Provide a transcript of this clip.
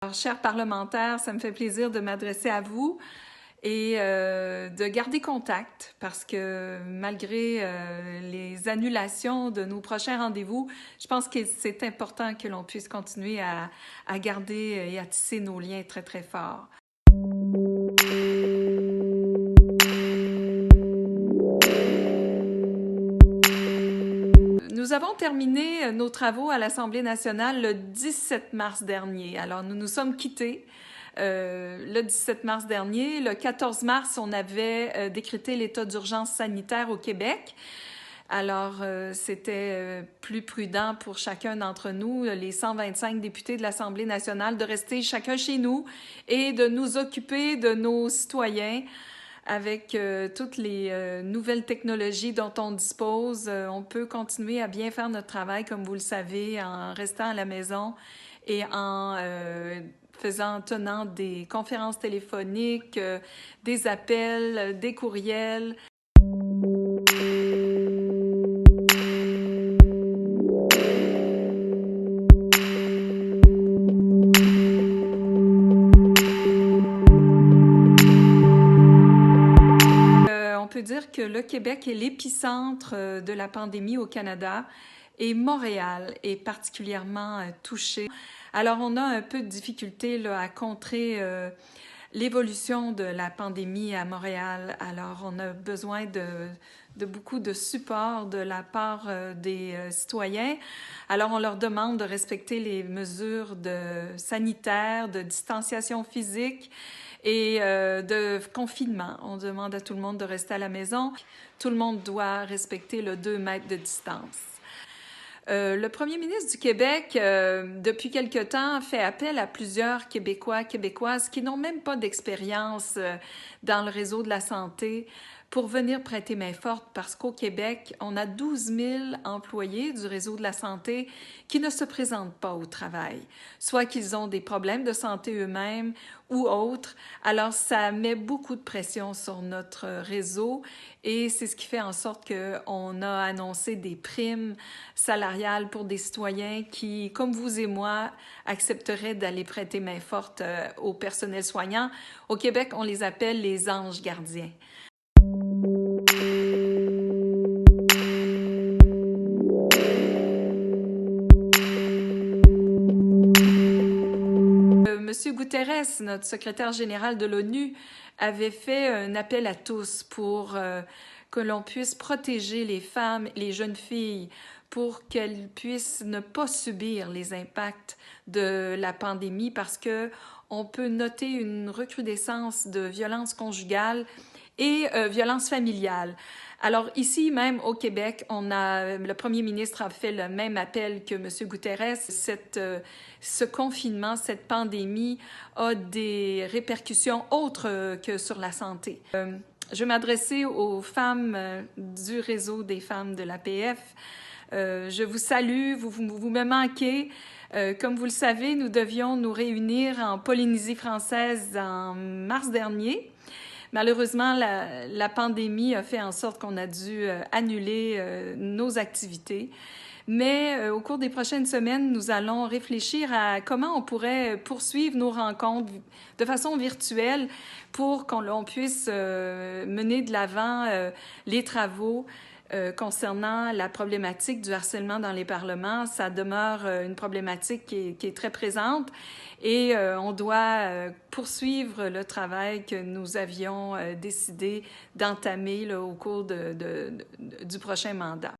Alors, chers parlementaires, ça me fait plaisir de m'adresser à vous et de garder contact parce que malgré les annulations de nos prochains rendez-vous, je pense que c'est important que l'on puisse continuer à garder et à tisser nos liens très, très forts. Nous avons terminé nos travaux à l'Assemblée nationale le 17 mars dernier. Alors, nous nous sommes quittés le 17 mars dernier. Le 14 mars, on avait décrété l'état d'urgence sanitaire au Québec. Alors, c'était plus prudent pour chacun d'entre nous, les 125 députés de l'Assemblée nationale, de rester chacun chez nous et de nous occuper de nos citoyens. Avec toutes les nouvelles technologies dont on dispose, on peut continuer à bien faire notre travail, comme vous le savez, en restant à la maison et en tenant des conférences téléphoniques, des appels, des courriels. On peut dire que le Québec est l'épicentre de la pandémie au Canada et Montréal est particulièrement touché. Alors, on a un peu de difficulté là, à contrer l'évolution de la pandémie à Montréal. Alors, on a besoin de beaucoup de support de la part des citoyens. Alors, on leur demande de respecter les mesures sanitaires, de distanciation physique et de confinement. On demande à tout le monde de rester à la maison. Tout le monde doit respecter le 2 mètres de distance. Le premier ministre du Québec, depuis quelque temps, fait appel à plusieurs Québécois, Québécoises qui n'ont même pas d'expérience dans le réseau de la santé pour venir prêter main forte parce qu'au Québec, on a 12 000 employés du réseau de la santé qui ne se présentent pas au travail, soit qu'ils ont des problèmes de santé eux-mêmes ou autres. Alors, ça met beaucoup de pression sur notre réseau et c'est ce qui fait en sorte qu'on a annoncé des primes salariales pour des citoyens qui, comme vous et moi, accepteraient d'aller prêter main forte au personnel soignant. Au Québec, on les appelle les anges gardiens. Monsieur Guterres, notre secrétaire général de l'ONU, avait fait un appel à tous pour que l'on puisse protéger les femmes et les jeunes filles pour qu'elles puissent ne pas subir les impacts de la pandémie parce que on peut noter une recrudescence de violences conjugales et violences familiales. Alors ici même au Québec, le premier ministre a fait le même appel que M. Guterres. Ce confinement, cette pandémie a des répercussions autres que sur la santé. Je vais m'adresser aux femmes du réseau des femmes de l'APF. Je vous salue, vous me manquez. Comme vous le savez, nous devions nous réunir en Polynésie française en mars dernier. Malheureusement, la pandémie a fait en sorte qu'on a dû annuler nos activités. Mais au cours des prochaines semaines, nous allons réfléchir à comment on pourrait poursuivre nos rencontres de façon virtuelle pour qu'on puisse mener de l'avant les travaux concernant la problématique du harcèlement dans les parlements. Ça demeure une problématique qui est très présente et on doit poursuivre le travail que nous avions décidé d'entamer au cours du prochain mandat.